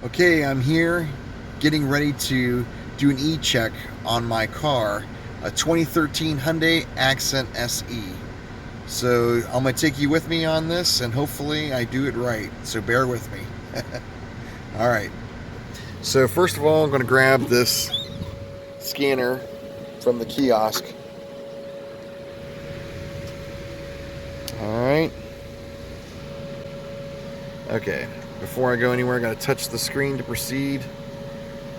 Okay, I'm here getting ready to do an e-check on my car, a 2013 Hyundai Accent SE. So I'm going to take you with me on this and hopefully I do it right. So bear with me. All right. So first of all, I'm going to grab this scanner from the kiosk. All right. Okay. Before I go anywhere, I got to touch the screen to proceed.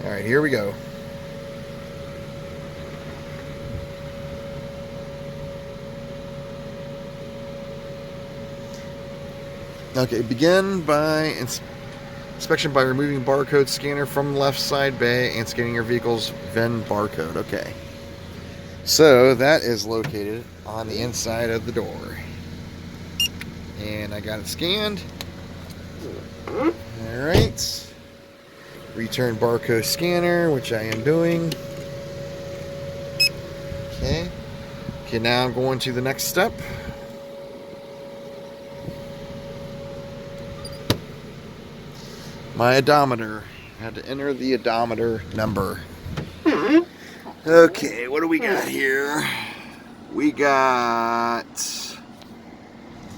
All right, here we go. Okay, begin by inspection by removing barcode scanner from left side bay and scanning your vehicle's VIN barcode. Okay. So that is located on the inside of the door. And I got it scanned. Alright. Return barcode scanner, which I am doing. Okay. Okay, now I'm going to the next step. My odometer. I had to enter the odometer number. Okay, what do we got here? We got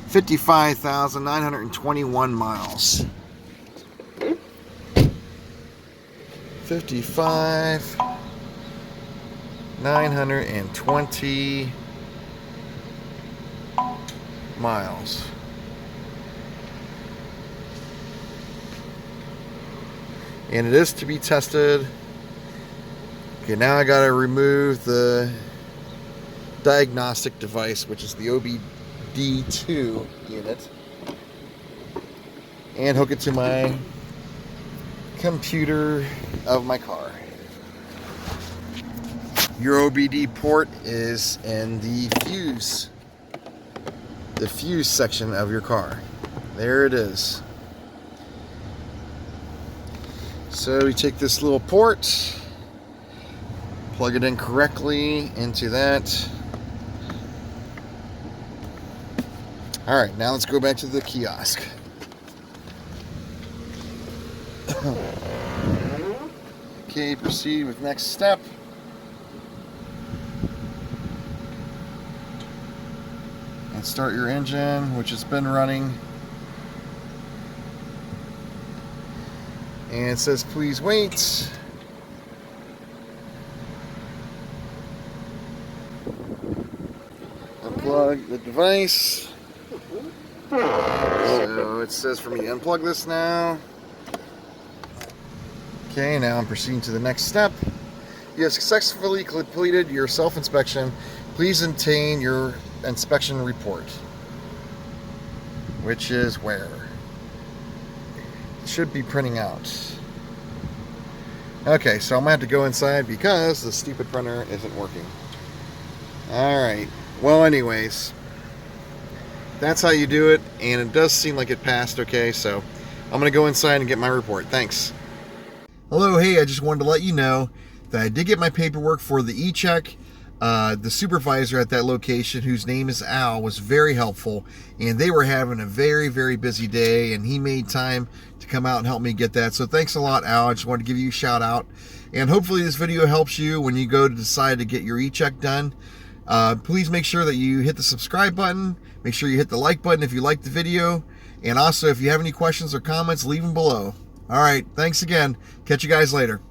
55,921 miles. 55,920 miles. And it is to be tested. Okay, now I gotta remove the diagnostic device, which is the OBD2 unit, and hook it to my computer of my car. Your OBD port is in the fuse section of your car. There it is. So you take this little port, plug it in correctly into that. All right, now let's go back to the kiosk. Okay, proceed with next step. And start your engine, which has been running. And it says, please wait. Unplug the device. So it says for me to unplug this now. Okay, now I'm proceeding to the next step. You have successfully completed your self-inspection. Please obtain your inspection report. Which is where? It should be printing out. Okay, so I'm gonna have to go inside because the stupid printer isn't working. Alright, well anyways, that's how you do it, and it does seem like it passed okay, so I'm gonna go inside and get my report. Thanks. Hello, hey, I just wanted to let you know that I did get my paperwork for the ECheck. The supervisor at that location, whose name is Al, was very helpful, and they were having a very, very busy day, and he made time to come out and help me get that. So thanks a lot, Al. I just wanted to give you a shout out, and hopefully this video helps you when you go to decide to get your ECheck done. Please make sure that you hit the subscribe button. Make sure you hit the like button if you liked the video, and also if you have any questions or comments, leave them below. All right, thanks again. Catch you guys later.